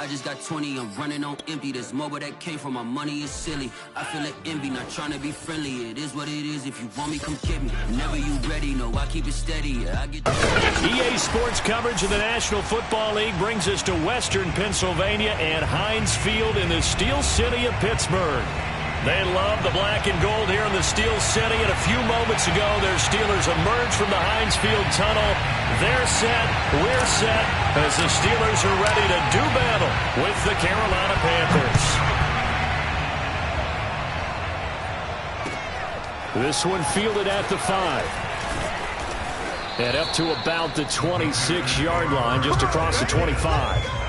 I just got 20, I'm running on empty. This mobile that came from my money is silly. I feel it envy, not trying to be friendly. It is what it is, if you want me, come get me. Whenever you ready, no, I keep it steady. Yeah, I get EA Sports coverage of the National Football League brings us to Western Pennsylvania and Heinz Field in the Steel City of Pittsburgh. They love the black and gold here in the Steel City, and a few moments ago, their Steelers emerged from the Heinz Field tunnel. They're set, we're set, as the Steelers are ready to do battle with the Carolina Panthers. This one fielded at the 5. And up to about the 26-yard line, just across the 25.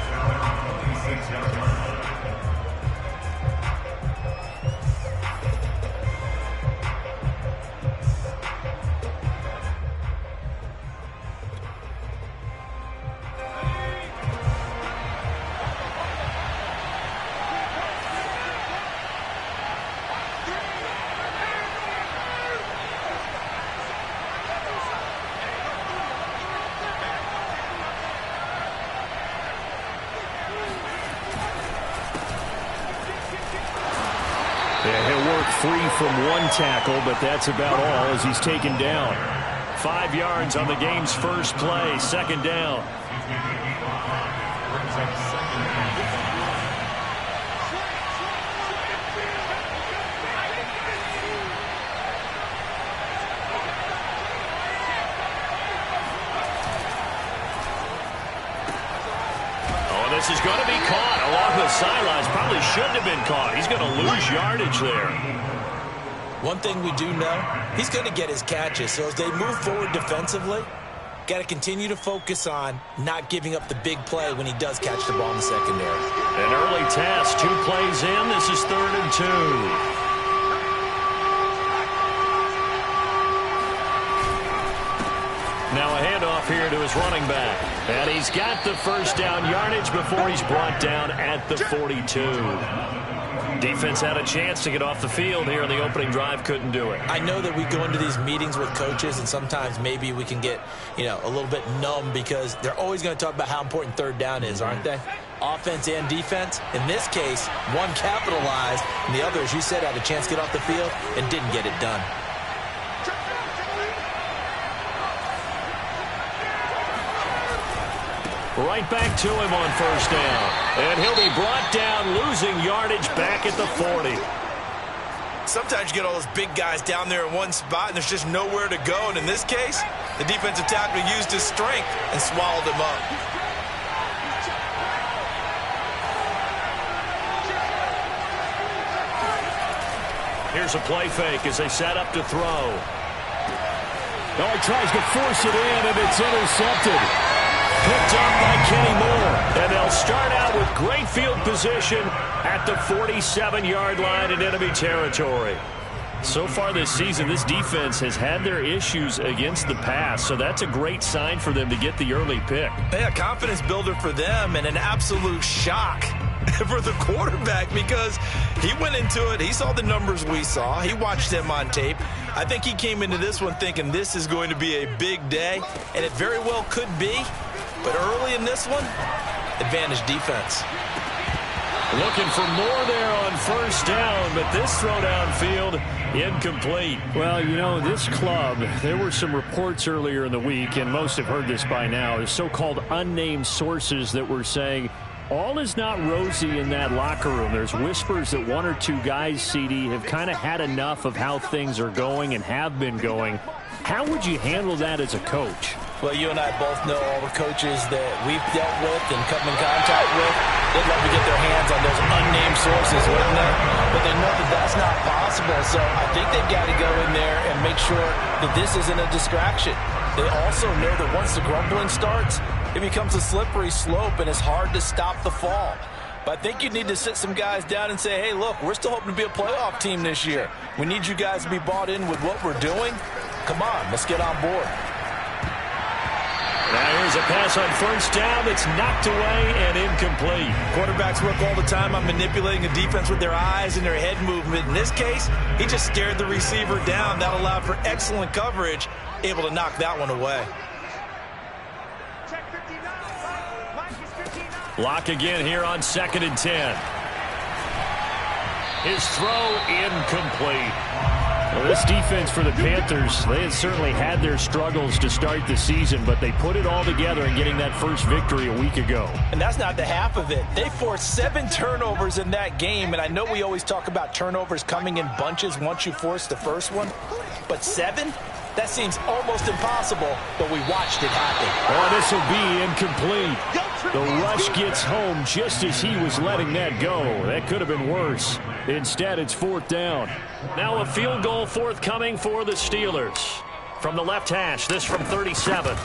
Free from one tackle, but that's about all as he's taken down. 5 yards on the game's first play, second down. This is going to be caught along the sidelines. Probably shouldn't have been caught. He's going to lose yardage there. One thing we do know, he's going to get his catches. So as they move forward defensively, got to continue to focus on not giving up the big play when he does catch the ball in the secondary. An early task, 2 plays in. This is 3rd and 2. Now a handoff here to his running back. And he's got the first down yardage before he's brought down at the 42. Defense had a chance to get off the field here in the opening drive, couldn't do it. I know that we go into these meetings with coaches, and sometimes maybe we can get, a little bit numb because they're always going to talk about how important 3rd down is, aren't they? Offense and defense. In this case, one capitalized, and the other, as you said, had a chance to get off the field and didn't get it done. Right back to him on first down. And he'll be brought down, losing yardage back at the 40. Sometimes you get all those big guys down there in one spot, and there's just nowhere to go. And in this case, the defensive tackle used his strength and swallowed him up. Here's a play fake as they set up to throw. Oh, he tries to force it in, and it's intercepted. Picked up by Kenny Moore. And they'll start out with great field position at the 47-yard line in enemy territory. So far this season, this defense has had their issues against the pass, so that's a great sign for them to get the early pick. Yeah, confidence builder for them and an absolute shock for the quarterback because he went into it. He saw the numbers we saw. He watched them on tape. I think he came into this one thinking this is going to be a big day, and it very well could be. But early in this one, advantage defense. Looking for more there on first down, but this throw downfield incomplete. Well, this club, there were some reports earlier in the week, and most have heard this by now, the so-called unnamed sources that were saying all is not rosy in that locker room. There's whispers that 1 or 2 guys, CD, have kind of had enough of how things are going and have been going. How would you handle that as a coach? Well, you and I both know all the coaches that we've dealt with and come in contact with. They'd love to get their hands on those unnamed sources, wouldn't they? But they know that that's not possible. So I think they've got to go in there and make sure that this isn't a distraction. They also know that once the grumbling starts, it becomes a slippery slope and it's hard to stop the fall. But I think you need to sit some guys down and say, hey, look, we're still hoping to be a playoff team this year. We need you guys to be bought in with what we're doing. Come on, let's get on board. Now here's a pass on first down that's knocked away and incomplete. Quarterbacks work all the time on manipulating a defense with their eyes and their head movement. In this case, he just stared the receiver down. That allowed for excellent coverage, able to knock that one away. Check 59. Mike is 59. Lock again here on 2nd and 10. His throw incomplete. Well, this defense for the Panthers, they had certainly had their struggles to start the season, but they put it all together in getting that first victory a week ago. And that's not the half of it. They forced 7 turnovers in that game, and I know we always talk about turnovers coming in bunches once you force the first one, but 7? That seems almost impossible, but we watched it happen. Oh, this will be incomplete. The rush gets home just as he was letting that go. That could have been worse. Instead, it's 4th down. Now a field goal forthcoming for the Steelers. From the left hash, this from 37.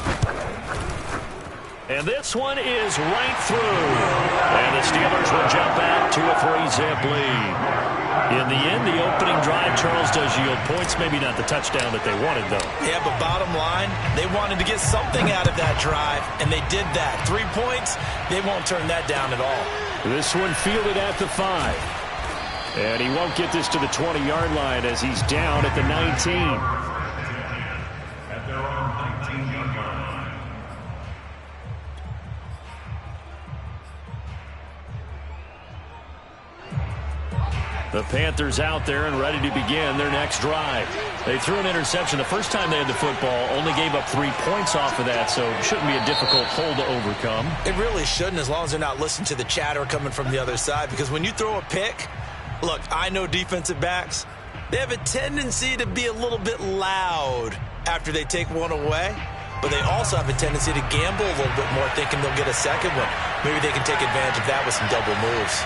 And this one is right through. And the Steelers will jump out to a 3-zip lead. In the end, the opening drive, Charles, does yield points. Maybe not the touchdown that they wanted, though. Yeah, but bottom line, they wanted to get something out of that drive, and they did that. 3 points, they won't turn that down at all. This one fielded at the 5. And he won't get this to the 20-yard line as he's down at the 19. At their own 19-yard line. The Panthers out there and ready to begin their next drive. They threw an interception the first time they had the football, only gave up 3 points off of that, so it shouldn't be a difficult hole to overcome. It really shouldn't, as long as they're not listening to the chatter coming from the other side, because when you throw a pick, look, I know defensive backs, they have a tendency to be a little bit loud after they take one away, but they also have a tendency to gamble a little bit more, thinking they'll get a second one. Maybe they can take advantage of that with some double moves.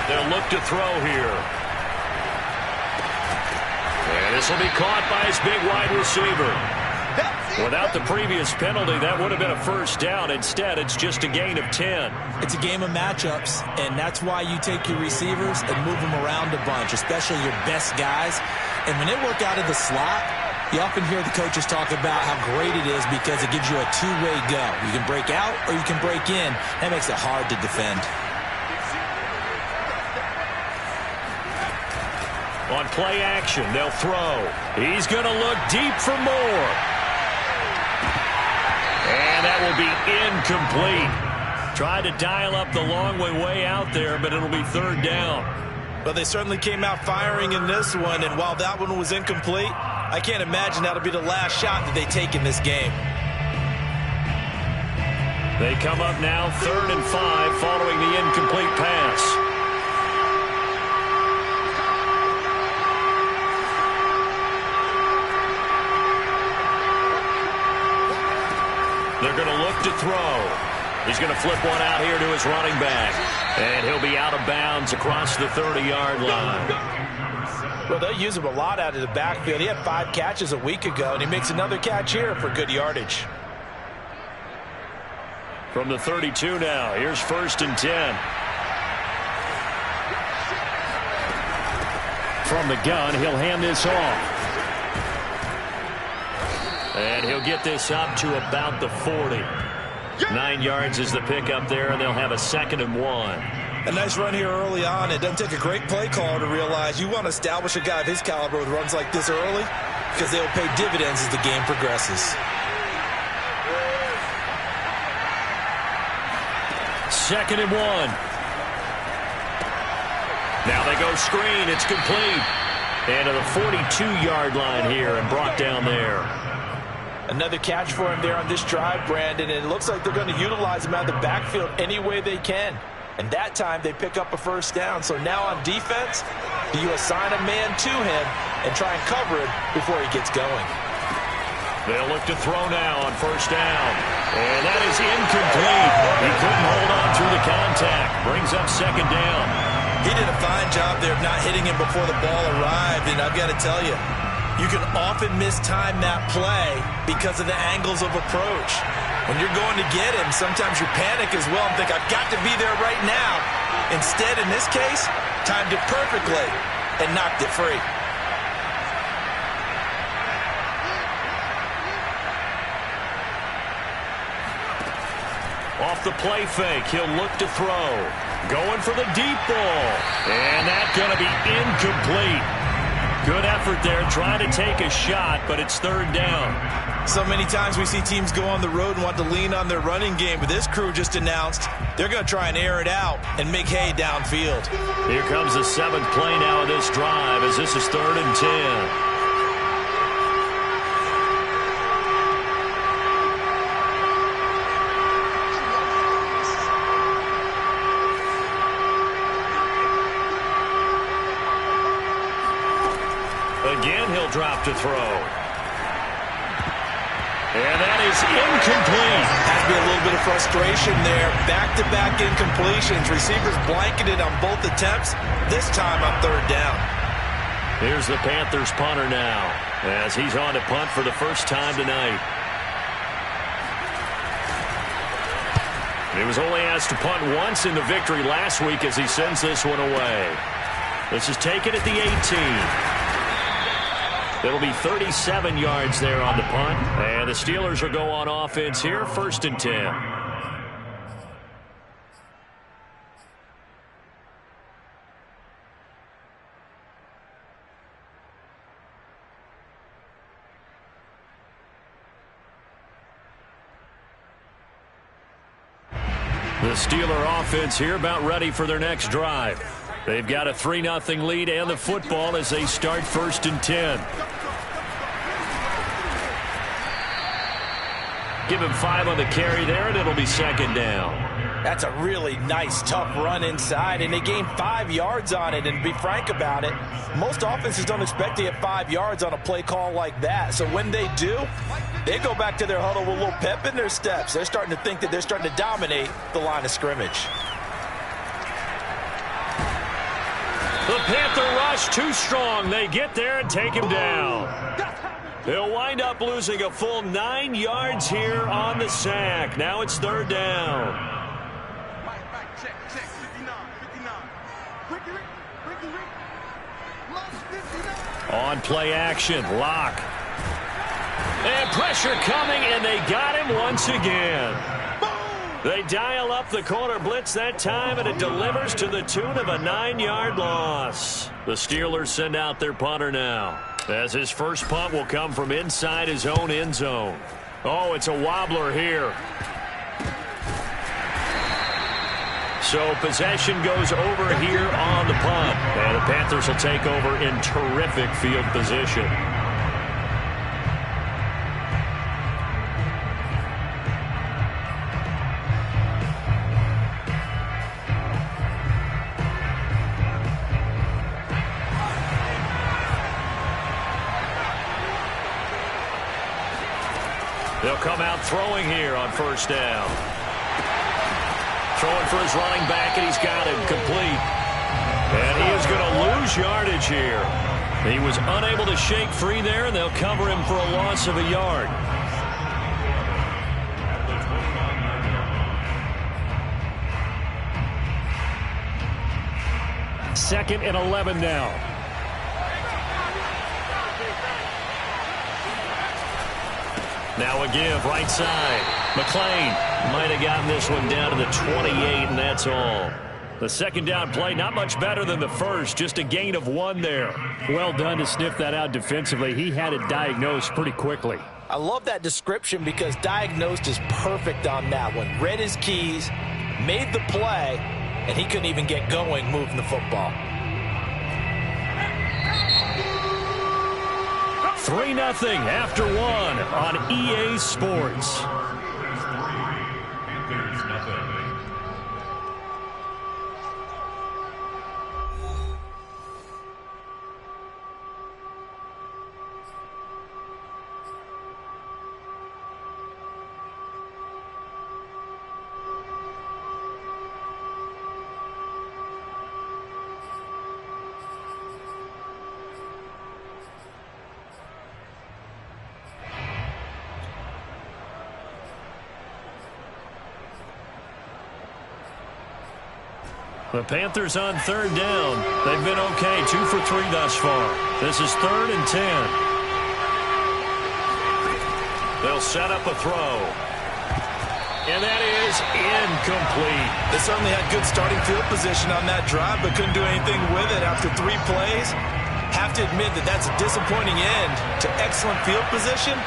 They'll look to throw here. And this will be caught by his big wide receiver. Without the previous penalty, that would have been a first down. Instead, it's just a gain of 10. It's a game of matchups, and that's why you take your receivers and move them around a bunch, especially your best guys. And when they work out of the slot, you often hear the coaches talk about how great it is because it gives you a two-way go. You can break out or you can break in. That makes it hard to defend. On play action, they'll throw. He's going to look deep for more. And that will be incomplete. Tried to dial up the long way out there, but it'll be 3rd down. But they certainly came out firing in this one, and while that one was incomplete, I can't imagine that'll be the last shot that they take in this game. They come up now 3rd and 5 following the incomplete pass. They're going to look to throw. He's going to flip one out here to his running back. And he'll be out of bounds across the 30-yard line. Well, they use him a lot out of the backfield. He had 5 catches a week ago, and he makes another catch here for good yardage. From the 32 now, here's 1st and 10. From the gun, he'll hand this off. And he'll get this up to about the 40. 9 yards is the pickup there, and they'll have a 2nd and 1. A nice run here early on. It doesn't take a great play caller to realize you want to establish a guy of his caliber with runs like this early because they will pay dividends as the game progresses. 2nd and 1. Now they go screen. It's complete. And to the 42-yard line here and brought down there. Another catch for him there on this drive, Brandon, and it looks like they're going to utilize him out of the backfield any way they can. And that time they pick up a first down. So now on defense, do you assign a man to him and try and cover it before he gets going? They'll look to throw now on 1st down. And that is incomplete. He couldn't hold on through the contact. Brings up 2nd down. He did a fine job there of not hitting him before the ball arrived, and I've got to tell you, you can often mistime that play because of the angles of approach. When you're going to get him, sometimes you panic as well and think, I've got to be there right now. Instead, in this case, timed it perfectly and knocked it free. Off the play fake, he'll look to throw. Going for the deep ball. And that's going to be incomplete. Good effort there, trying to take a shot, but it's third down. So many times we see teams go on the road and want to lean on their running game, but this crew just announced they're going to try and air it out and make hay downfield. Here comes the 7th play now of this drive as this is 3rd and 10. Again, he'll drop to throw. And that is incomplete. Has to be a little bit of frustration there. Back-to-back incompletions. Receivers blanketed on both attempts. This time on 3rd down. Here's the Panthers punter now as he's on to punt for the first time tonight. He was only asked to punt once in the victory last week as he sends this one away. This is taken at the 18. It'll be 37 yards there on the punt. And the Steelers will go on offense here, 1st and 10. The Steeler offense here about ready for their next drive. They've got a 3-0 lead and the football as they start 1st and 10. Give him 5 on the carry there, and it'll be 2nd down. That's a really nice, tough run inside, and they gained 5 yards on it. And to be frank about it, most offenses don't expect to get 5 yards on a play call like that. So when they do, they go back to their huddle with a little pep in their steps. They're starting to think that they're starting to dominate the line of scrimmage. The Panther rush too strong. They get there and take him down. He'll wind up losing a full 9 yards here on the sack. Now it's 3rd down. On play action, Locke. And pressure coming, and they got him once again. They dial up the corner blitz that time, and it delivers to the tune of a 9-yard loss. The Steelers send out their punter now, as his first punt will come from inside his own end zone. Oh, it's a wobbler here. So possession goes over here on the punt. And the Panthers will take over in terrific field position. They'll come out throwing here on 1st down. Throwing for his running back, and he's got him complete. And he is going to lose yardage here. He was unable to shake free there, and they'll cover him for a loss of a yard. Second and 11 now. Now a give, right side. McClain might have gotten this one down to the 28, and that's all. The 2nd down play, not much better than the first, just a gain of 1 there. Well done to sniff that out defensively. He had it diagnosed pretty quickly. I love that description because diagnosed is perfect on that one. Read his keys, made the play, and he couldn't even get going moving the football. 3-0 after 1 on EA Sports. Panthers nothing. The Panthers on 3rd down. They've been okay, 2 for 3 thus far. This is 3rd and 10. They'll set up a throw. And that is incomplete. They certainly had good starting field position on that drive, but couldn't do anything with it after 3 plays. have to admit that that's a disappointing end to excellent field position.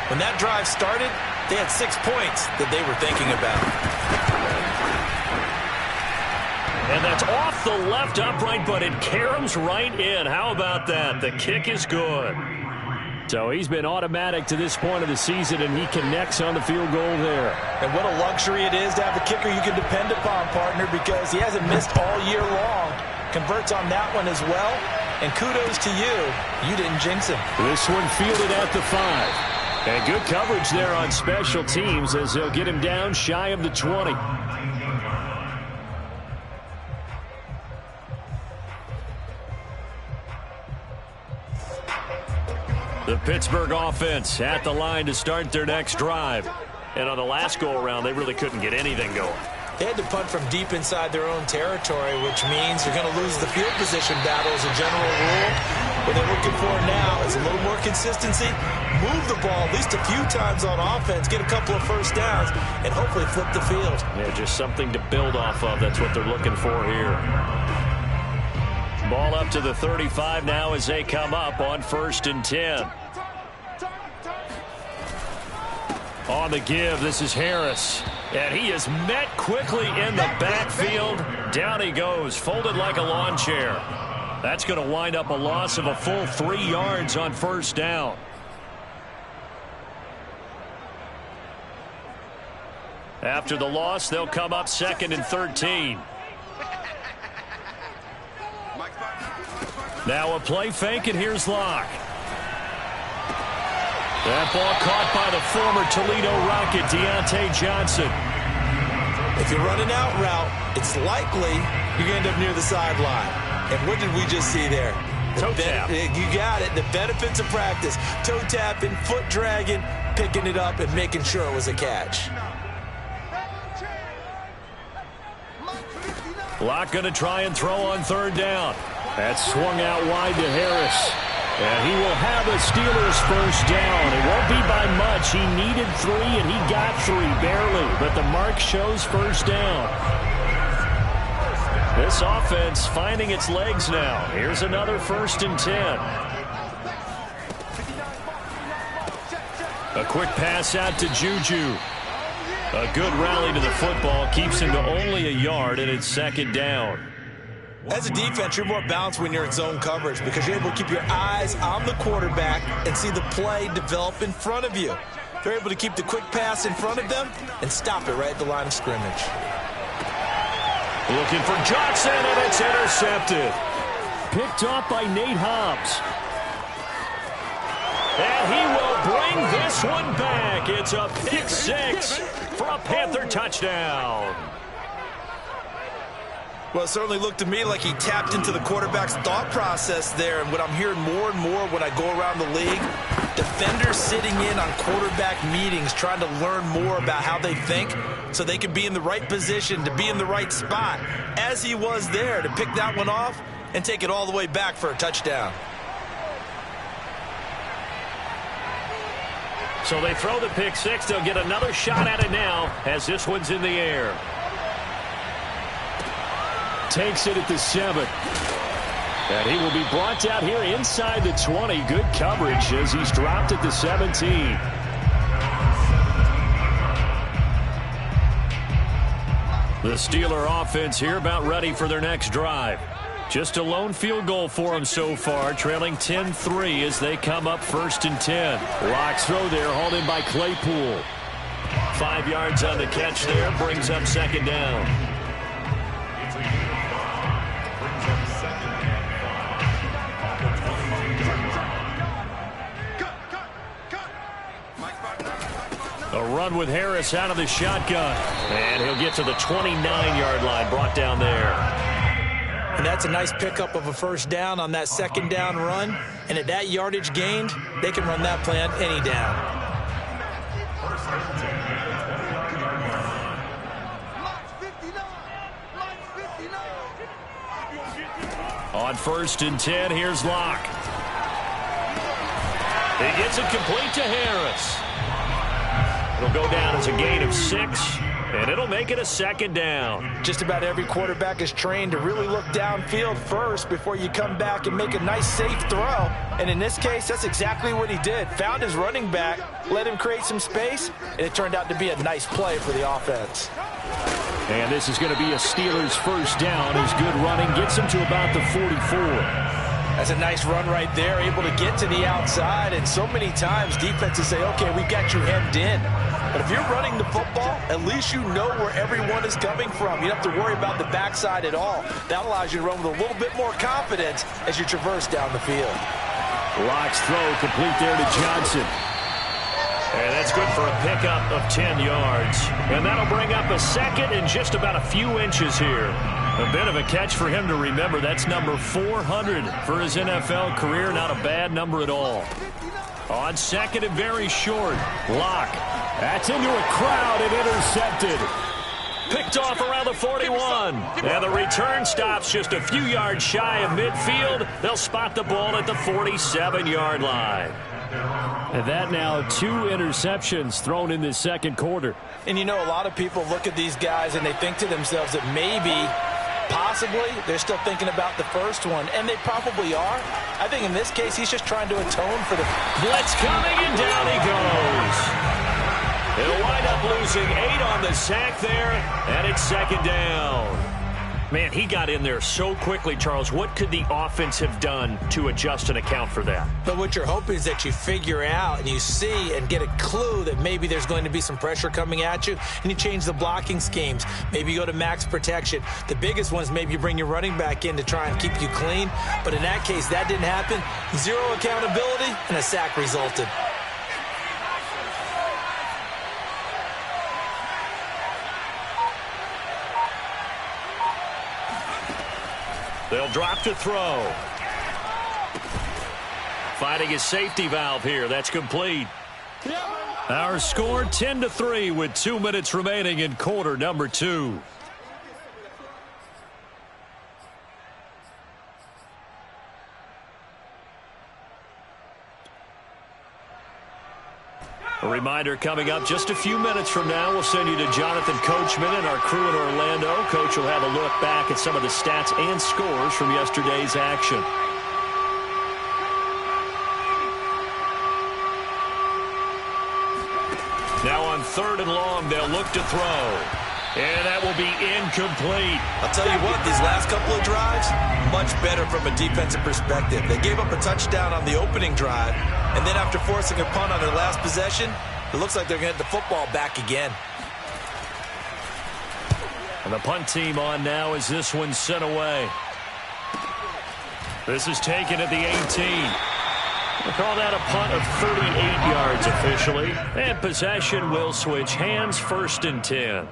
When that drive started, they had 6 points that they were thinking about. And that's off the left upright, but it caroms right in. How about that? The kick is good. So he's been automatic to this point of the season, and he connects on the field goal there. And what a luxury it is to have a kicker you can depend upon, partner, because he hasn't missed all year long. Converts on that one as well. And kudos to you. You didn't jinx him. This one fielded at the 5. And good coverage there on special teams as they'll get him down shy of the 20. The Pittsburgh offense at the line to start their next drive. And on the last go-around, they really couldn't get anything going. They had to punt from deep inside their own territory, which means you're going to lose the field position battle as a general rule. What they're looking for now is a little more consistency, move the ball at least a few times on offense, get a couple of first downs, and hopefully flip the field. Yeah, just something to build off of. That's what they're looking for here. Ball up to the 35 now as they come up on 1st and 10. On the give, this is Harris. And he is met quickly in the backfield. Down he goes, folded like a lawn chair. That's going to wind up a loss of a full 3 yards on 1st down. After the loss, they'll come up 2nd and 13. Now a play fake, and here's Locke. That ball caught by the former Toledo Rocket, Deontay Johnson. If you run an out route, it's likely you're going to end up near the sideline. And what did we just see there? Toe tap. You got it. The benefits of practice. Toe tapping, foot dragging, picking it up, and making sure it was a catch. Locke going to try and throw on 3rd down. That swung out wide to Harris. And he will have a Steelers 1st down. It won't be by much. He needed 3, and he got 3, barely. But the mark shows 1st down. This offense finding its legs now. Here's another 1st and 10. A quick pass out to Juju. A good rally to the football keeps him to only a yard, and it's 2nd down. As a defense, you're more balanced when you're in zone coverage because you're able to keep your eyes on the quarterback and see the play develop in front of you. They're able to keep the quick pass in front of them and stop it right at the line of scrimmage. Looking for Johnson, and it's intercepted. Picked off by Nate Hobbs. And he will bring this one back. It's a pick 6 for a Panther touchdown. Well, it certainly looked to me like he tapped into the quarterback's thought process there. And what I'm hearing more and more when I go around the league, defenders sitting in on quarterback meetings trying to learn more about how they think so they can be in the right position, to be in the right spot, as he was there to pick that one off and take it all the way back for a touchdown. So they throw the pick 6. They'll get another shot at it now as this one's in the air. Takes it at the 7. And he will be brought down here inside the 20. Good coverage as he's dropped at the 17. The Steeler offense here about ready for their next drive. Just a lone field goal for them so far, trailing 10-3 as they come up 1st and 10. Locke's throw there, hauled in by Claypool. 5 yards on the catch there, brings up 2nd down. A run with Harris out of the shotgun. And he'll get to the 29-yard line, brought down there. And that's a nice pickup of a 1st down on that 2nd down run. And at that yardage gained, they can run that play on any down. On 1st and 10, here's Locke. He gets it complete to Harris. It'll go down as a gain of 6. And it'll make it a second down. Just about every quarterback is trained to really look downfield first before you come back and make a nice, safe throw. And in this case, that's exactly what he did. Found his running back, let him create some space, and it turned out to be a nice play for the offense. And this is going to be a Steelers first down. His good running gets him to about the 44. That's a nice run right there, able to get to the outside. And so many times defenses say, okay, we've got you hemmed in. But if you're running the football, at least you know where everyone is coming from. You don't have to worry about the backside at all. That allows you to run with a little bit more confidence as you traverse down the field. Locke's throw complete there to Johnson. And that's good for a pickup of 10 yards. And that'll bring up a second and just about a few inches here. A bit of a catch for him to remember. That's number 400 for his NFL career. Not a bad number at all. On second and very short, Locke. That's into a crowd and intercepted. Picked off around the 41. And the return stops just a few yards shy of midfield. They'll spot the ball at the 47-yard line. And that now 2 interceptions thrown in this second quarter. And you know, a lot of people look at these guys and they think to themselves that maybe, possibly, they're still thinking about the first one. And they probably are. I think in this case, he's just trying to atone for the blitz coming, and down he goes. He'll wind up losing 8 on the sack there, and it's second down. Man, he got in there so quickly, Charles. What could the offense have done to adjust and account for that? But what you're hoping is that you figure out and you see and get a clue that maybe there's going to be some pressure coming at you, and you change the blocking schemes. Maybe you go to max protection. The biggest one is maybe you bring your running back in to try and keep you clean. But in that case, that didn't happen. 0 accountability, and a sack resulted. They'll drop to throw. Finding his safety valve here. That's complete. Our score 10-3 with 2 minutes remaining in quarter number 2. A reminder coming up just a few minutes from now. We'll send you to Jonathan Coachman and our crew in Orlando. Coach will have a look back at some of the stats and scores from yesterday's action. Now on 3rd and long, they'll look to throw. And that will be incomplete. I'll tell you what, these last couple of drives, much better from a defensive perspective. They gave up a touchdown on the opening drive, and then after forcing a punt on their last possession, it looks like they're going to get the football back again. And the punt team on now as this one's sent away. This is taken at the 18. We'll call that a punt of 38 yards officially. And possession will switch hands, 1st and 10.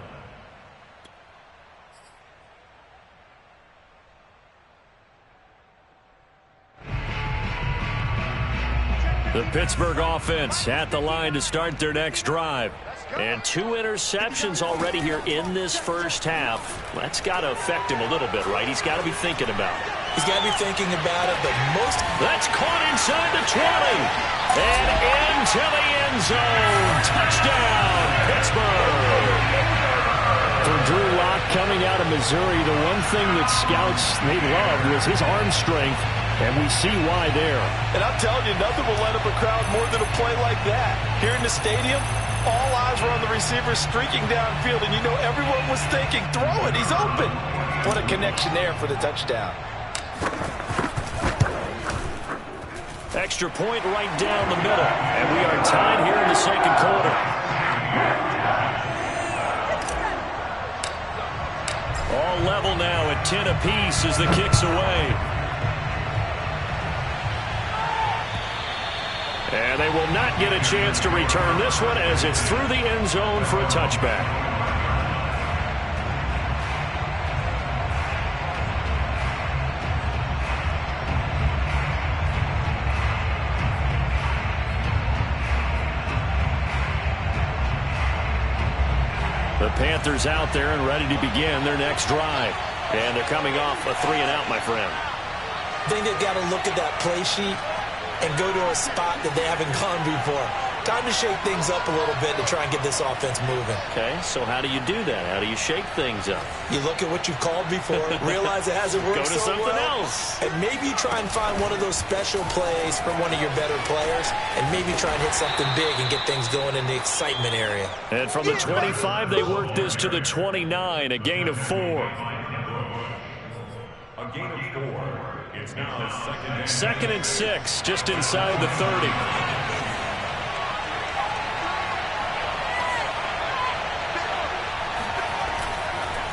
The Pittsburgh offense at the line to start their next drive. And 2 interceptions already here in this first half. That's got to affect him a little bit, right? He's got to be thinking about it. He's got to be thinking about it, but most... That's caught inside the 20. And into the end zone. Touchdown, Pittsburgh. For Drew Lock coming out of Missouri, the one thing that scouts they loved was his arm strength. And we see why there. And I'm telling you, nothing will light up a crowd more than a play like that. Here in the stadium, all eyes were on the receiver streaking downfield, and you know everyone was thinking, throw it, he's open. What a connection there for the touchdown. Extra point right down the middle. And we are tied here in the second quarter. All level now at 10 apiece as the kick's away. And they will not get a chance to return this one as it's through the end zone for a touchback. The Panthers out there and ready to begin their next drive. And they're coming off a 3-and-out, my friend. I think they've got to look at that play sheet and go to a spot that they haven't gone before. time to shake things up a little bit to try and get this offense moving. Okay, so how do you do that? How do you shake things up? You look at what you've called before, realize it hasn't worked Go to so something well, else. and maybe you try and find one of those special plays from one of your better players, and maybe try and hit something big and get things going in the excitement area. And from the 25, they work this to the 29, a gain of 4. A gain of 4. It's now Second and 6, just inside the 30.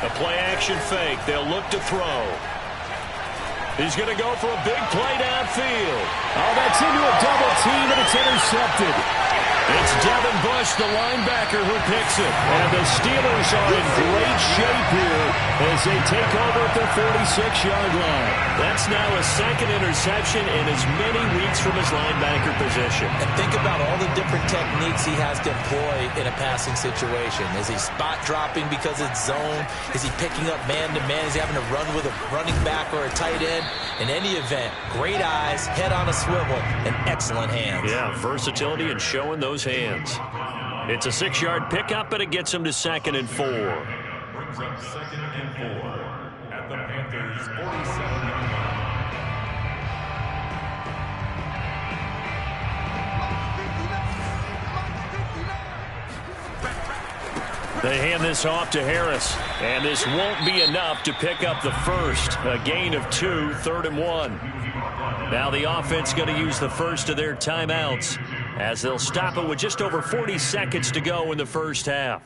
A play-action fake. They'll look to throw. He's going to go for a big play downfield. Oh, that's into a double team, and it's intercepted. It's Devin Bush, the linebacker, who picks it. And the Steelers are in great shape here as they take over at the 46-yard line. That's now a second interception in as many weeks from his linebacker position. And think about all the different techniques he has to employ in a passing situation. Is he spot dropping because it's zone? Is he picking up man-to-man? Is he having to run with a running back or a tight end? In any event, great eyes, head on a swivel, and excellent hands. Yeah, versatility and showing those hands. It's a 6-yard pickup, but it gets him to 2nd and 4. brings up 2nd and 4 at the Panthers' 47-yard line. They hand this off to Harris, and this won't be enough to pick up the first. A gain of 2, 3rd and 1. Now the offense going to use the first of their timeouts as they'll stop it with just over 40 seconds to go in the first half.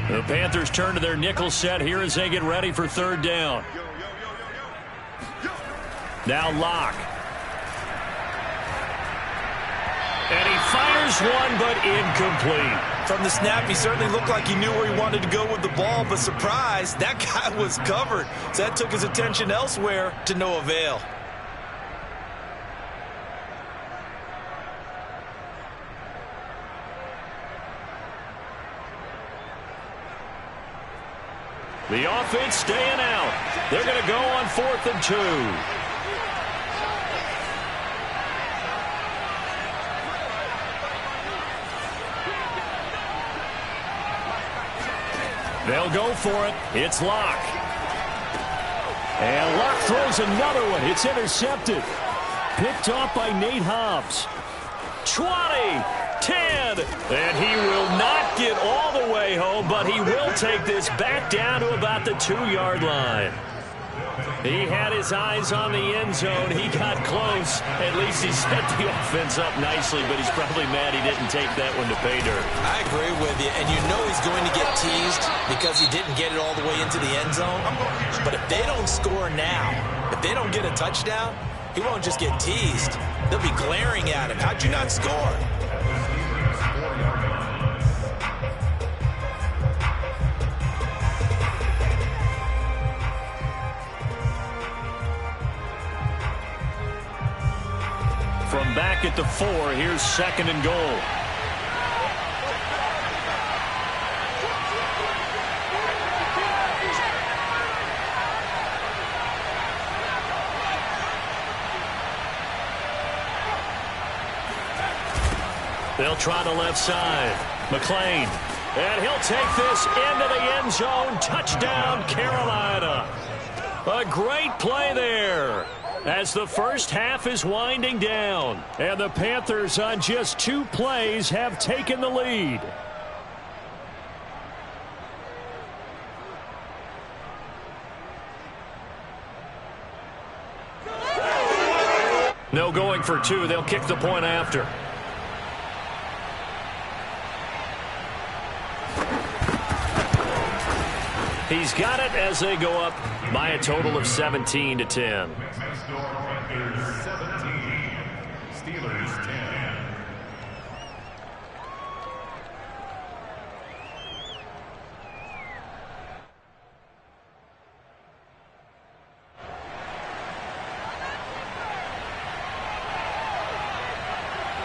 The Panthers turn to their nickel set here as they get ready for 3rd down. Now Locke. And he fires one, but incomplete. From the snap, he certainly looked like he knew where he wanted to go with the ball, but surprise, that guy was covered. So that took his attention elsewhere to no avail. The offense staying out. They're going to go on 4th and 2. They'll go for it. It's Locke. And Locke throws another one. It's intercepted. Picked off by Nate Hobbs. 20, 10, and he will not get all the way home, but he will take this back down to about the 2-yard line. He had his eyes on the end zone. He got close. At least he set the offense up nicely, but he's probably mad he didn't take that one to pay dirt. I agree with you, and you know he's going to get teased because he didn't get it all the way into the end zone. But if they don't score now, if they don't get a touchdown, he won't just get teased. They'll be glaring at him. How'd you not score? From back at the 4, here's 2nd and goal. They'll try the left side. McLean. And he'll take this into the end zone. Touchdown, Carolina. A great play there as the first half is winding down. And the Panthers on just 2 plays have taken the lead. No going for 2. They'll kick the point after. He's got it as they go up by a total of 17-10. Next score, Panthers 17, Steelers 10.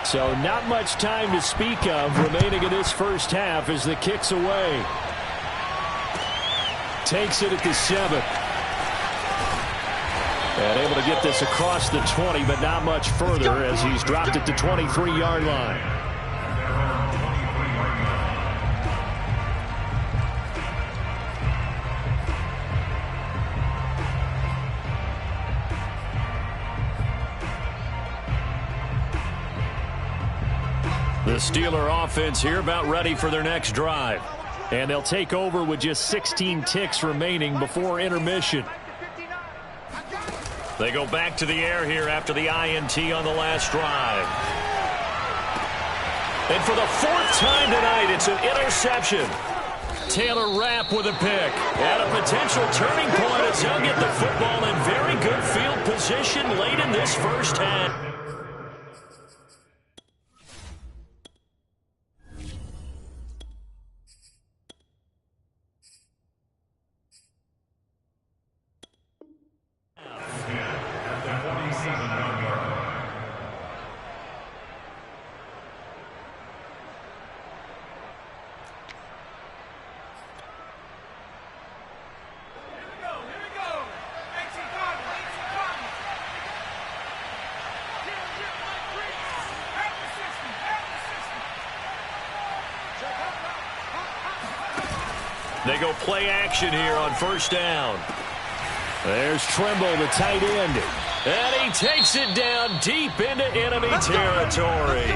So not much time to speak of remaining in this first half as the kick's away. Takes it at the 7. And able to get this across the 20, but not much further as he's dropped it to 23-yard line. The Steeler offense here about ready for their next drive. And they'll take over with just 16 ticks remaining before intermission. They go back to the air here after the INT on the last drive. And for the fourth time tonight, it's an interception. Taylor Rapp with a pick. At a potential turning point as they'll get the football in very good field position late in this first half. They go play action here on first down. There's Trimble, the tight end. And he takes it down deep into enemy territory.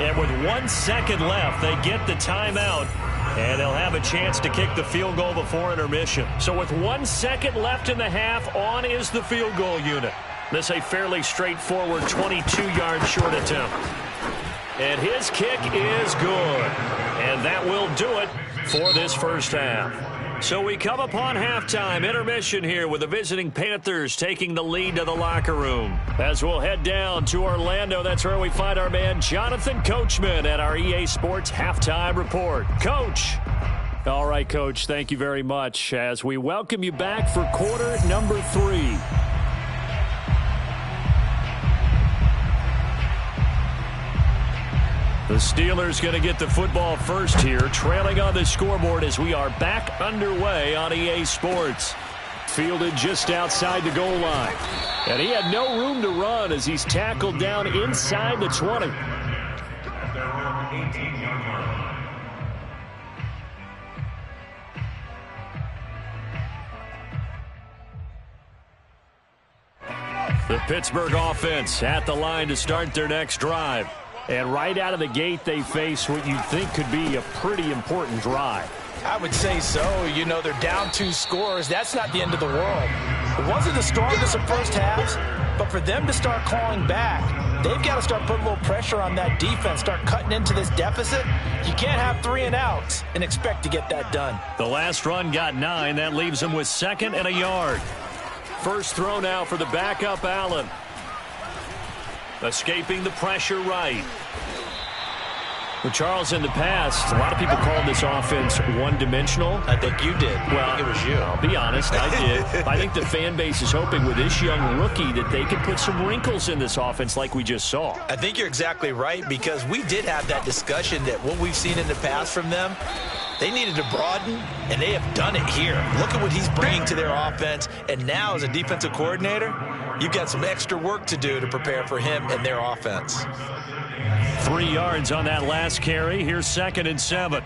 And with 1 second left, they get the timeout. And they'll have a chance to kick the field goal before intermission. So with 1 second left in the half, on is the field goal unit. This a fairly straightforward 22-yard short attempt. And his kick is good. And that will do it for this first half. So we come upon halftime, intermission here with the visiting Panthers taking the lead to the locker room. As we'll head down to Orlando, that's where we find our man Jonathan Coachman at our EA Sports Halftime Report. Coach. All right, Coach, thank you very much as we welcome you back for quarter number 3. The Steelers going to get the football first here, trailing on the scoreboard as we are back underway on EA Sports. Fielded just outside the goal line. And he had no room to run as he's tackled down inside the 20. The Pittsburgh offense at the line to start their next drive. And right out of the gate, they face what you think could be a pretty important drive. I would say so. You know, they're down 2 scores. That's not the end of the world. It wasn't the strongest of first halves, but for them to start clawing back, they've got to start putting a little pressure on that defense, start cutting into this deficit. You can't have 3 and outs and expect to get that done. The last run got 9. That leaves them with 2nd and a yard. First throw now for the backup, Allen. Escaping the pressure right. Well, Charles, in the past, a lot of people called this offense one-dimensional. I think you did. Well, I think it was you. I'll be honest, I did. I think the fan base is hoping with this young rookie that they can put some wrinkles in this offense like we just saw. I think you're exactly right, because we did have that discussion that what we've seen in the past from them, they needed to broaden, and they have done it here. Look at what he's bringing to their offense, and now as a defensive coordinator, you've got some extra work to do to prepare for him and their offense. 3 yards on that last carry. Here's 2nd and 7.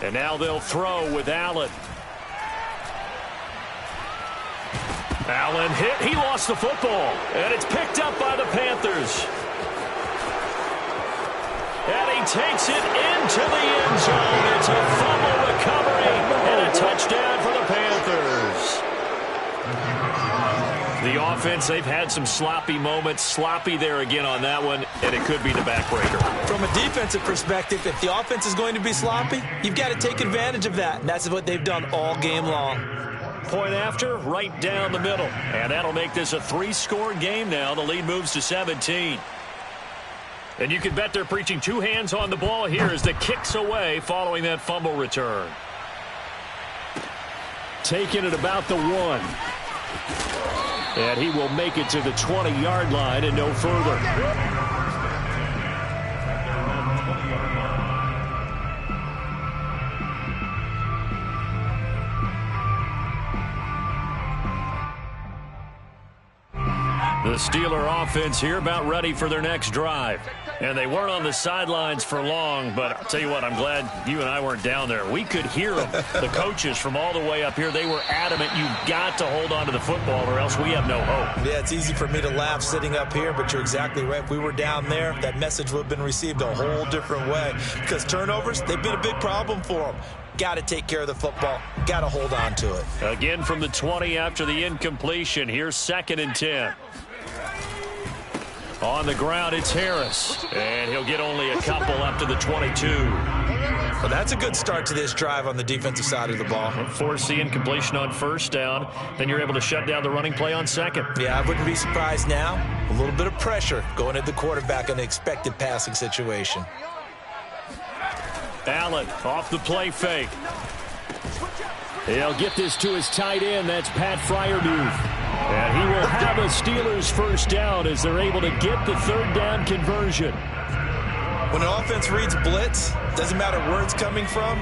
And now they'll throw with Allen. Allen hit. He lost the football. And it's picked up by the Panthers. And he takes it into the end zone. It's a fumble recovery and a touchdown for the Panthers. The offense, they've had some sloppy moments. Sloppy there again on that one, and it could be the backbreaker. From a defensive perspective, if the offense is going to be sloppy, you've got to take advantage of that, and that's what they've done all game long. Point after, right down the middle. And that'll make this a 3-score game now. The lead moves to 17. And you can bet they're preaching 2 hands on the ball here as the kick's away following that fumble return. Taking it about the 1. And he will make it to the 20-yard line and no further. The Steeler offense here about ready for their next drive. And they weren't on the sidelines for long, but I'll tell you what, I'm glad you and I weren't down there. We could hear them, the coaches from all the way up here. They were adamant, you've got to hold on to the football or else we have no hope. Yeah, it's easy for me to laugh sitting up here, but you're exactly right. If we were down there, that message would have been received a whole different way. Because turnovers, they've been a big problem for them. Got to take care of the football. Got to hold on to it. Again from the 20 after the incompletion. Here's 2nd and 10. On the ground, it's Harris. And he'll get only a couple up to the 22. Well, that's a good start to this drive on the defensive side of the ball. Force the incompletion on 1st down. Then you're able to shut down the running play on 2nd. Yeah, I wouldn't be surprised now. A little bit of pressure going at the quarterback in an expected passing situation. Allen off the play fake. He'll get this to his tight end. That's Pat Freiermuth. And he will have a Steelers 1st down as they're able to get the 3rd down conversion. When an offense reads blitz, doesn't matter where it's coming from,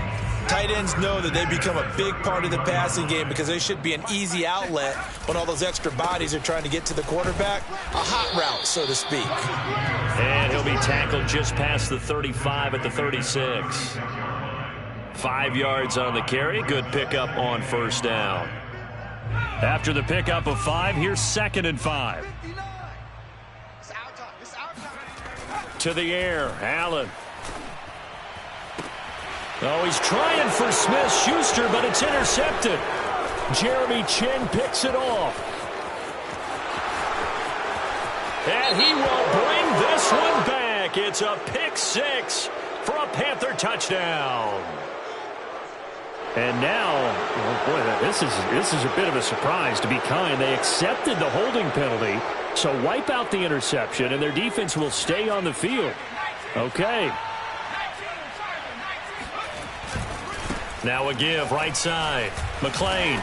tight ends know that they become a big part of the passing game because they should be an easy outlet when all those extra bodies are trying to get to the quarterback. A hot route, so to speak. And he'll be tackled just past the 35 at the 36. 5 yards on the carry. Good pickup on 1st down. After the pickup of 5, here's 2nd and 5. To the air, Allen. Oh, he's trying for Smith-Schuster, but it's intercepted. Jeremy Chinn picks it off. And he will bring this one back. It's a pick 6 for a Panther touchdown. And now, oh boy, this is a bit of a surprise, to be kind. They accepted the holding penalty, so wipe out the interception, and their defense will stay on the field. Okay. Now a give, right side. McClain.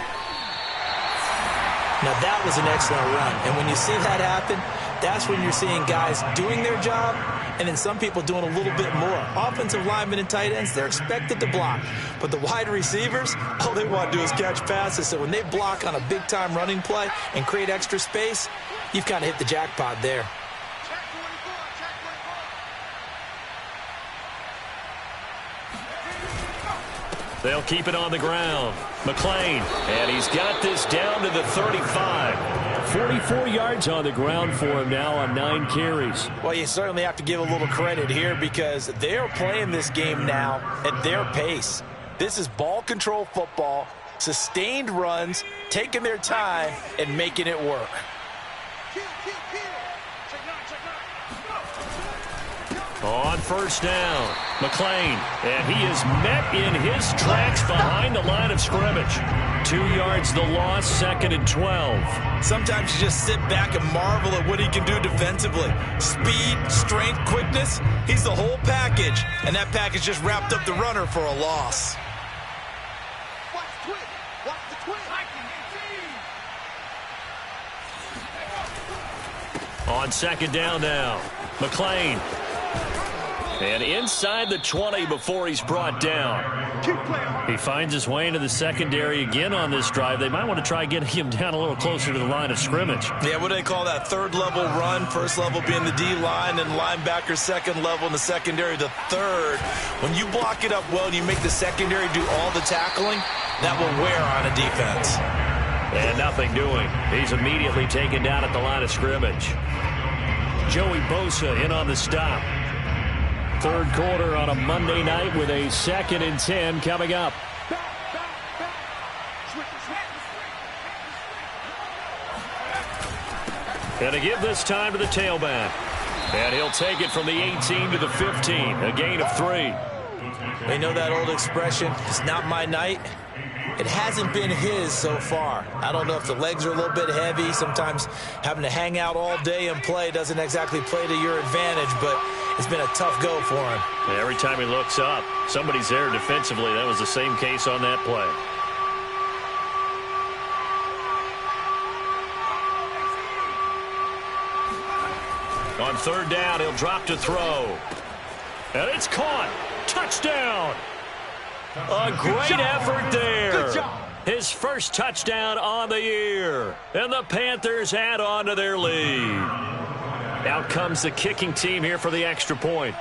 Now that was an excellent run, and when you see that happen, that's when you're seeing guys doing their job and then some people doing a little bit more. Offensive linemen and tight ends, they're expected to block. But the wide receivers, all they want to do is catch passes. So when they block on a big-time running play and create extra space, you've kind of hit the jackpot there. They'll keep it on the ground. McClain, and he's got this down to the 35. 44 yards on the ground for him now on 9 carries. Well, you certainly have to give a little credit here because they're playing this game now at their pace. This is ball control football, sustained runs, taking their time, and making it work. On 1st down, McClain, and he is met in his tracks behind the line of scrimmage. 2 yards the loss, 2nd and 12. Sometimes you just sit back and marvel at what he can do defensively. Speed, strength, quickness, he's the whole package. And that package just wrapped up the runner for a loss. On 2nd down now, McClain. And inside the 20 before he's brought down. He finds his way into the secondary again on this drive. They might want to try getting him down a little closer to the line of scrimmage. Yeah, what do they call that? 3rd level run. 1st level being the D-line and linebacker. 2nd level in the secondary, the 3rd. When you block it up well and you make the secondary do all the tackling, that will wear on a defense. And nothing doing. He's immediately taken down at the line of scrimmage. Joey Bosa in on the stop. 3rd quarter on a Monday night with a 2nd and 10 coming up. And to give this time to the tailback. And he'll take it from the 18 to the 15. A gain of 3. They know that old expression, it's not my night. It hasn't been his so far. I don't know if the legs are a little bit heavy. Sometimes having to hang out all day and play doesn't exactly play to your advantage, but it's been a tough go for him. Every time he looks up, somebody's there defensively. That was the same case on that play. On 3rd down, he'll drop to throw. And it's caught. Touchdown. A great effort there. His first touchdown on the year. And the Panthers add on to their lead. Out comes the kicking team here for the extra point.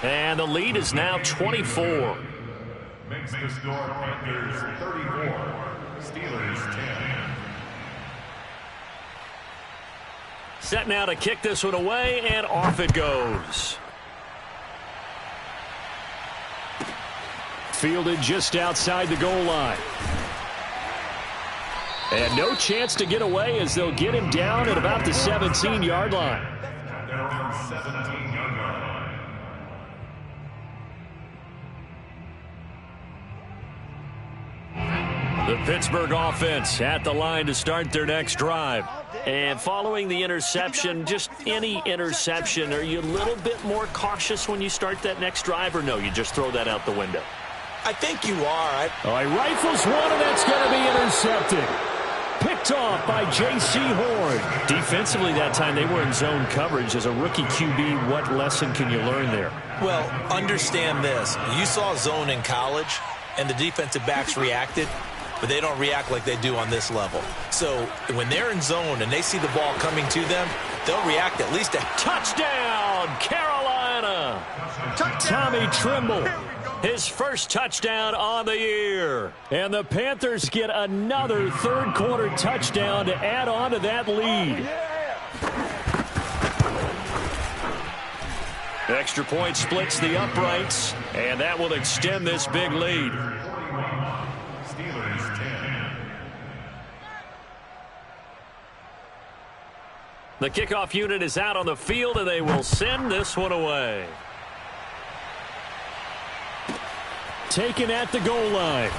And the lead is now 24. Makes the score Panthers 34, Steelers 10. Set now to kick this one away, and off it goes. Fielded just outside the goal line. And no chance to get away as they'll get him down at about the 17-yard line. They're on 17-yard line. The Pittsburgh offense at the line to start their next drive. And following the interception, just any interception, are you a little bit more cautious when you start that next drive, or no, you just throw that out the window? I think you are. He rifles one, and that's going to be intercepted. Picked off by J.C. Horn. Defensively that time, they were in zone coverage. As a rookie QB, what lesson can you learn there? Well, understand this. You saw zone in college, and the defensive backs reacted, but they don't react like they do on this level. So when they're in zone and they see the ball coming to them, they'll react at least a touchdown, Carolina. Tommy Tremble. His first touchdown on the year. And the Panthers get another third-quarter touchdown to add on to that lead. Extra point splits the uprights, and that will extend this big lead. Steelers 10. The kickoff unit is out on the field, and they will send this one away. Taken at the goal line.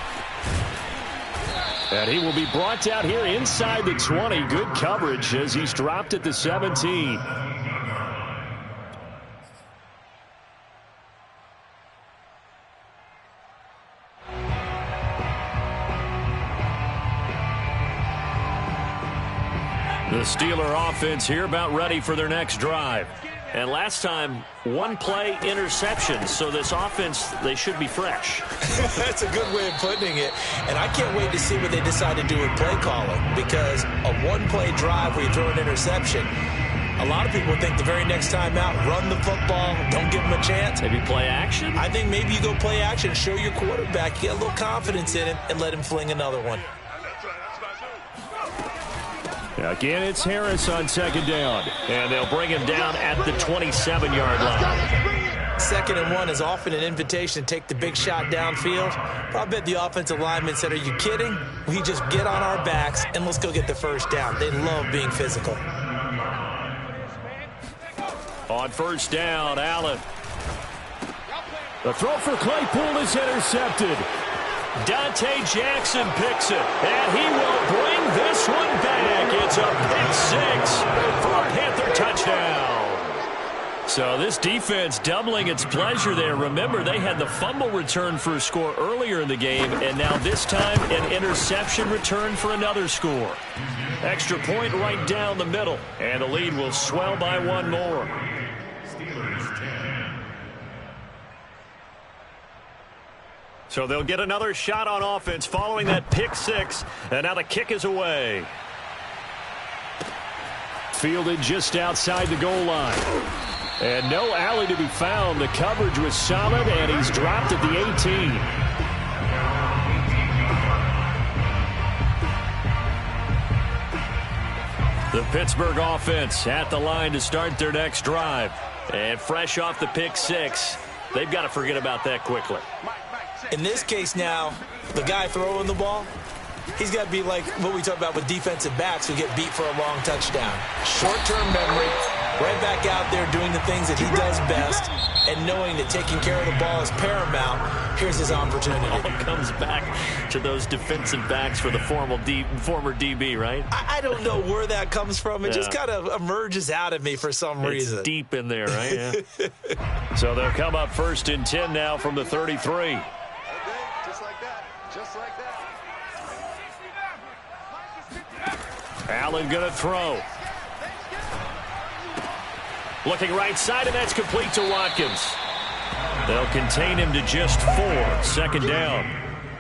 And he will be brought out here inside the 20. Good coverage as he's dropped at the 17. The Steeler offense here about ready for their next drive. And last time, one-play interception. So this offense, they should be fresh. That's a good way of putting it. And I can't wait to see what they decide to do with play calling, because a one-play drive where you throw an interception, a lot of people think the very next time out, run the football, don't give them a chance. Maybe play action? I think maybe you go play action, show your quarterback, get a little confidence in him, and let him fling another one. Again, it's Harris on second down. And they'll bring him down at the 27-yard line. 2nd and 1 is often an invitation to take the big shot downfield. I bet the offensive lineman said, are you kidding? We just get on our backs and let's go get the first down. They love being physical. On first down, Allen. The throw for Claypool is intercepted. Dante Jackson picks it, and he will bring this one back. It's a pick 6 for a Panther touchdown. So this defense doubling its pleasure there. Remember, they had the fumble return for a score earlier in the game, and now this time an interception return for another score. Extra point right down the middle, and the lead will swell by one more. Steelers 10. So they'll get another shot on offense following that pick 6, and now the kick is away. Fielded just outside the goal line. And no alley to be found. The coverage was solid, and he's dropped at the 18. The Pittsburgh offense at the line to start their next drive. And fresh off the pick 6, they've got to forget about that quickly. In this case now, the guy throwing the ball, he's got to be like what we talk about with defensive backs who get beat for a long touchdown. Short-term memory, right back out there doing the things that he does best, and knowing that taking care of the ball is paramount. Here's his opportunity. All comes back to those defensive backs for the former DB, right? I don't know where that comes from. It just kind of emerges out of me for some reason. It's deep in there, right? Yeah. So they'll come up 1st and 10 now from the 33. Allen going to throw. Looking right side, and that's complete to Watkins. They'll contain him to just 4. Second down.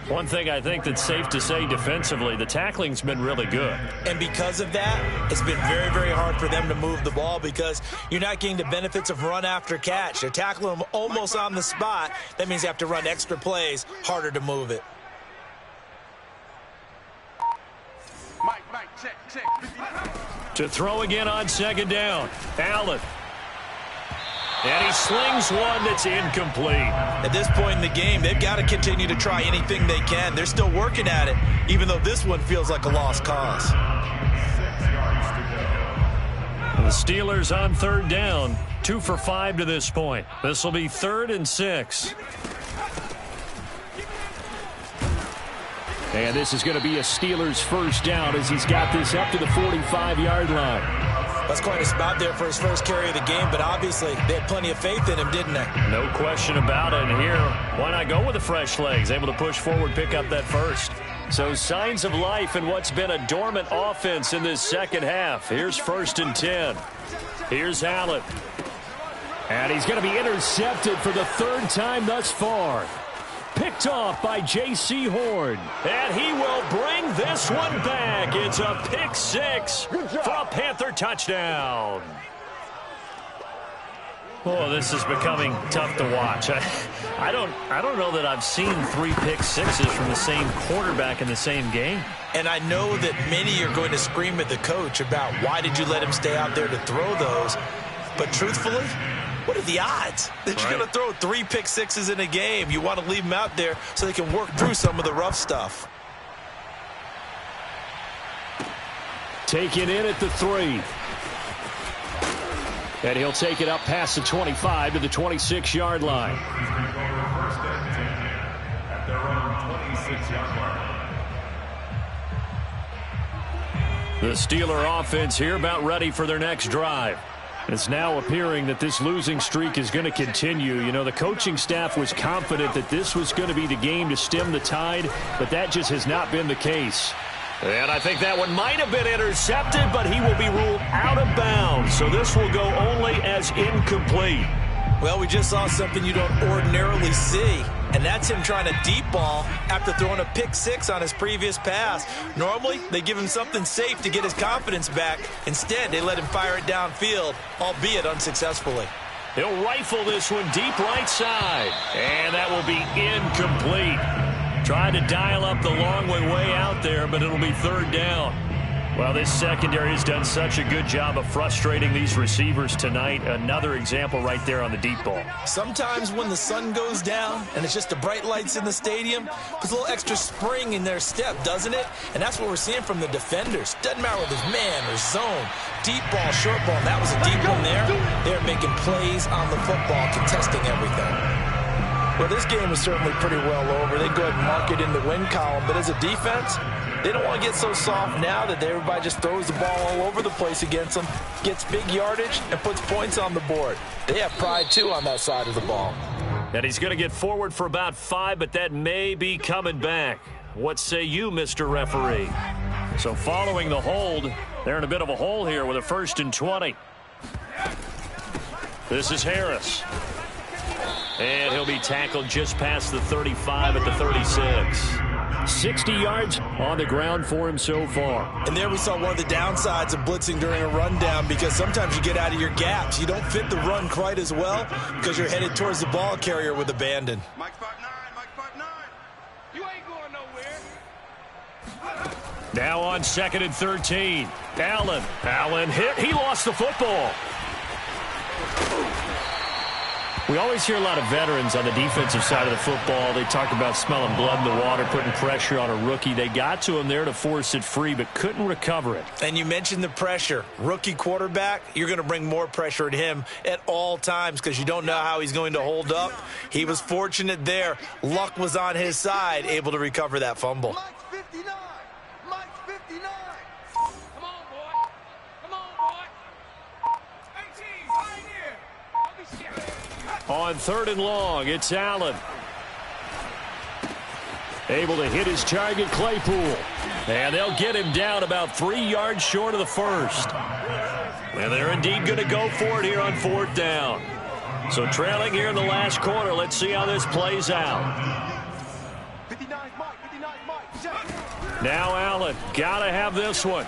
One thing I think that's safe to say defensively, the tackling's been really good. And because of that, it's been very, very hard for them to move the ball because you're not getting the benefits of run after catch. They're tackling them almost on the spot. That means you have to run extra plays, harder to move it. To throw again on second down, Allen. And he slings one that's incomplete. At this point in the game, they've got to continue to try anything they can. They're still working at it, even though this one feels like a lost cause. The Steelers on third down, 2 for 5 to this point. This will be 3rd and 6. And this is going to be a Steelers first down as he's got this up to the 45-yard line. That's quite a spot there for his first carry of the game, but obviously they had plenty of faith in him, didn't they? No question about it. And here, why not go with the fresh legs? Able to push forward, pick up that first. So signs of life in what's been a dormant offense in this second half. Here's 1st and 10. Here's Allen. And he's going to be intercepted for the 3rd time thus far. Picked off by J.C. Horn. And he will bring this one back. It's a pick 6 for a Panther touchdown. Oh, this is becoming tough to watch. I don't know that I've seen 3 pick 6s from the same quarterback in the same game. And I know that many are going to scream at the coach about why did you let him stay out there to throw those. But truthfully, what are the odds that you're going to throw 3 pick 6s in a game? You want to leave them out there so they can work through some of the rough stuff. Taken in at the 3. And he'll take it up past the 25 to the 26-yard line. At their own 26-yard line. The Steeler offense here about ready for their next drive. It's now appearing that this losing streak is going to continue. You know, the coaching staff was confident that this was going to be the game to stem the tide, but that just has not been the case. And I think that one might have been intercepted, but he will be ruled out of bounds. So this will go only as incomplete. Well, we just saw something you don't ordinarily see, and that's him trying to deep ball after throwing a pick 6 on his previous pass. Normally, they give him something safe to get his confidence back. Instead, they let him fire it downfield, albeit unsuccessfully. He'll rifle this one deep right side, and that will be incomplete. Tried to dial up the long way out there, but it'll be 3rd down. Well, this secondary has done such a good job of frustrating these receivers tonight. Another example right there on the deep ball. Sometimes when the sun goes down and it's just the bright lights in the stadium, puts a little extra spring in their step, doesn't it? And that's what we're seeing from the defenders. Doesn't matter whether it's man or zone, deep ball, short ball. That was a deep one there. They're making plays on the football, contesting everything. Well, this game is certainly pretty well over. They go ahead and mark it in the win column. But as a defense, they don't want to get so soft now that everybody just throws the ball all over the place against them, gets big yardage, and puts points on the board. They have pride, too, on that side of the ball. And he's going to get forward for about 5, but that may be coming back. What say you, Mr. Referee? So following the hold, they're in a bit of a hole here with a 1st and 20. This is Harris. And he'll be tackled just past the 35 at the 36. 60 yards on the ground for him so far. And there we saw one of the downsides of blitzing during a rundown, because sometimes you get out of your gaps. You don't fit the run quite as well because you're headed towards the ball carrier with abandon. Mike 5'9", Mike 5'9". You ain't going nowhere. Now on 2nd and 13. Allen hit. He lost the football. We always hear a lot of veterans on the defensive side of the football. They talk about smelling blood in the water, putting pressure on a rookie. They got to him there to force it free, but couldn't recover it. And you mentioned the pressure. Rookie quarterback, you're going to bring more pressure at him at all times because you don't know how he's going to hold up. He was fortunate there. Luck was on his side, able to recover that fumble. Mike's 59. Mike's 59. Come on, boy. Come on, boy. 18, right here. Don't be scared. On 3rd and long, it's Allen. Able to hit his target, Claypool. And they'll get him down about 3 yards short of the 1st. And they're indeed going to go for it here on 4th down. So trailing here in the last quarter. Let's see how this plays out. 59 Mike, 59 Mike, check. Now Allen, gotta have this one.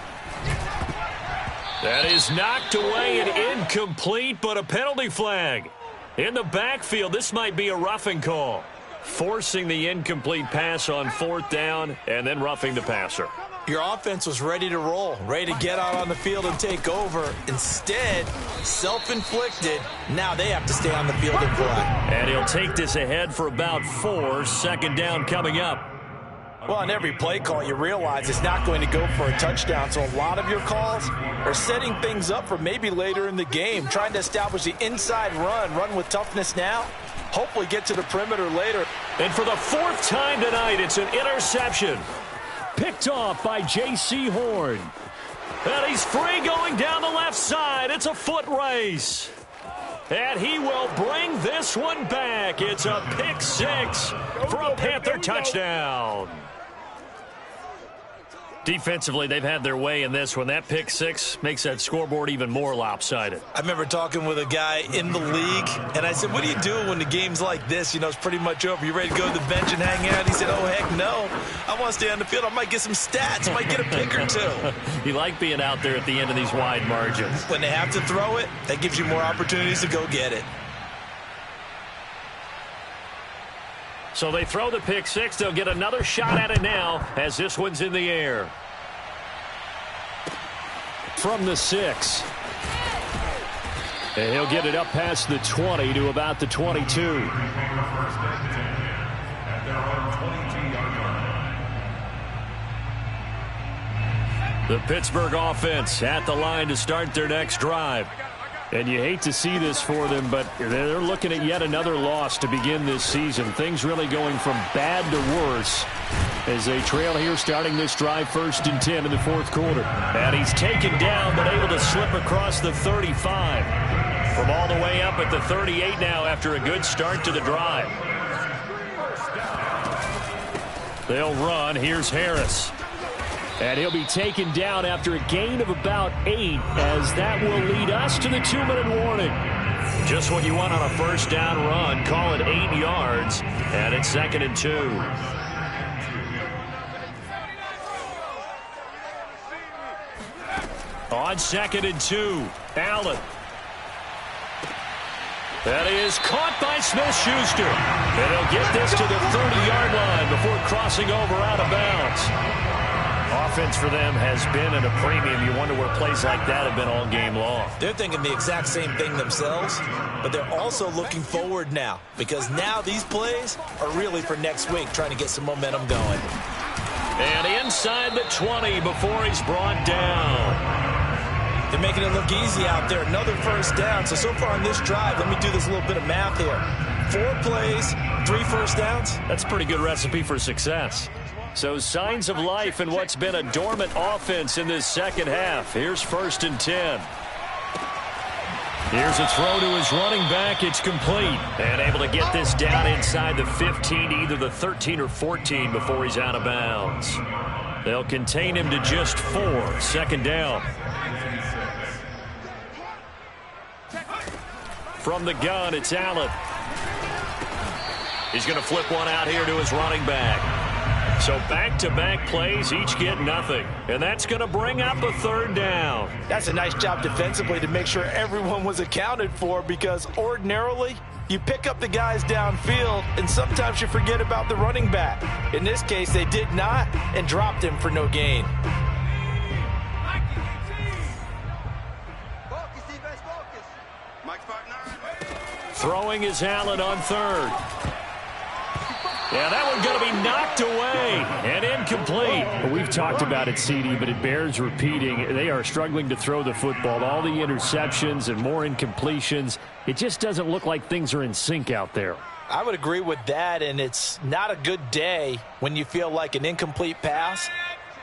That is knocked away and incomplete, but a penalty flag. In the backfield, this might be a roughing call. Forcing the incomplete pass on 4th down and then roughing the passer. Your offense was ready to roll, ready to get out on the field and take over. Instead, self-inflicted. Now they have to stay on the field and play. And he'll take this ahead for about 4. 2nd down coming up. Well, on every play call, you realize it's not going to go for a touchdown. So a lot of your calls are setting things up for maybe later in the game, trying to establish the inside run with toughness now. Hopefully get to the perimeter later. And for the 4th time tonight, it's an interception. Picked off by J.C. Horn. And he's free going down the left side. It's a foot race. And he will bring this one back. It's a pick 6 for a Panther touchdown. Defensively, they've had their way in this one. That pick 6 makes that scoreboard even more lopsided. I remember talking with a guy in the league, and I said, what do you do when the game's like this? You know, it's pretty much over. You ready to go to the bench and hang out? He said, oh, heck no. I want to stay on the field. I might get some stats. I might get a pick or 2. You like being out there at the end of these wide margins. When they have to throw it, that gives you more opportunities to go get it. So they throw the pick 6. They'll get another shot at it now as this one's in the air. From the 6. And he'll get it up past the 20 to about the 22. First and 10 at their own 22-yard line. The Pittsburgh offense at the line to start their next drive. And you hate to see this for them, but they're looking at yet another loss to begin this season. Things really going from bad to worse as they trail here starting this drive 1st and 10 in the 4th quarter. And he's taken down but able to slip across the 35. From all the way up at the 38 now after a good start to the drive. They'll run. Here's Harris. And he'll be taken down after a gain of about 8, as that will lead us to the 2-minute warning. Just what you want on a 1st down run. Call it 8 yards, and it's 2nd and 2. On 2nd and 2, Allen. That is caught by Smith-Schuster. And he'll get this to the 30-yard line before crossing over out of bounds. Offense for them has been at a premium. You wonder where plays like that have been all game long. They're thinking the exact same thing themselves, but they're also looking forward now, because now these plays are really for next week, trying to get some momentum going. And inside the 20 before he's brought down. They're making it look easy out there. Another 1st down. So far on this drive, let me do this little bit of math here. 4 plays, 3 1st downs. That's a pretty good recipe for success. So signs of life in what's been a dormant offense in this 2nd half. Here's 1st and 10. Here's a throw to his running back. It's complete. And able to get this down inside the 15, either the 13 or 14 before he's out of bounds. They'll contain him to just 4. 2nd down. From the gun, it's Allen. He's going to flip one out here to his running back. So back-to-back plays, each get nothing. And that's going to bring up a 3rd down. That's a nice job defensively to make sure everyone was accounted for, because ordinarily you pick up the guys downfield and sometimes you forget about the running back. In this case, they did not and dropped him for no gain. Focus, defense, focus. Mike's partner. Throwing is Allen on 3rd. Yeah, that one's going to be knocked away and incomplete. Well, we've talked about it, CD, but it bears repeating. They are struggling to throw the football. All the interceptions and more incompletions. It just doesn't look like things are in sync out there. I would agree with that, and it's not a good day when you feel like an incomplete pass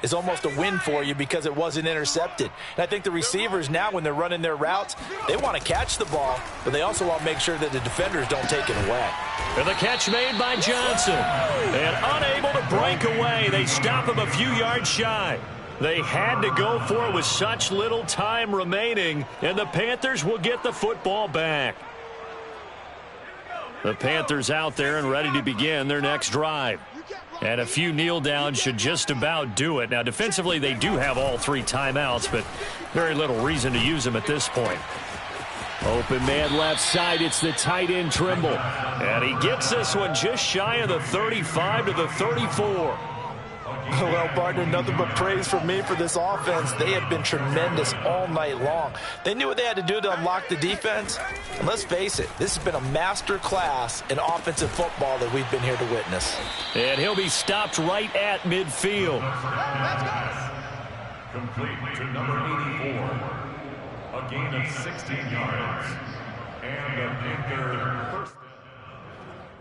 is almost a win for you because it wasn't intercepted. And I think the receivers now, when they're running their routes, they want to catch the ball, but they also want to make sure that the defenders don't take it away. And the catch made by Johnson. And unable to break away. They stop him a few yards shy. They had to go for it with such little time remaining, and the Panthers will get the football back. The Panthers out there and ready to begin their next drive. And a few kneel downs should just about do it. Now, defensively, they do have all 3 timeouts, but very little reason to use them at this point. Open man left side. It's the tight end Trimble. And he gets this one just shy of the 35 to the 34. Well, partner, nothing but praise from me for this offense. They have been tremendous all night long. They knew what they had to do to unlock the defense. And let's face it, this has been a master class in offensive football that we've been here to witness. And he'll be stopped right at midfield. Complete to number 84. A gain of 16 yards. And a Panther first.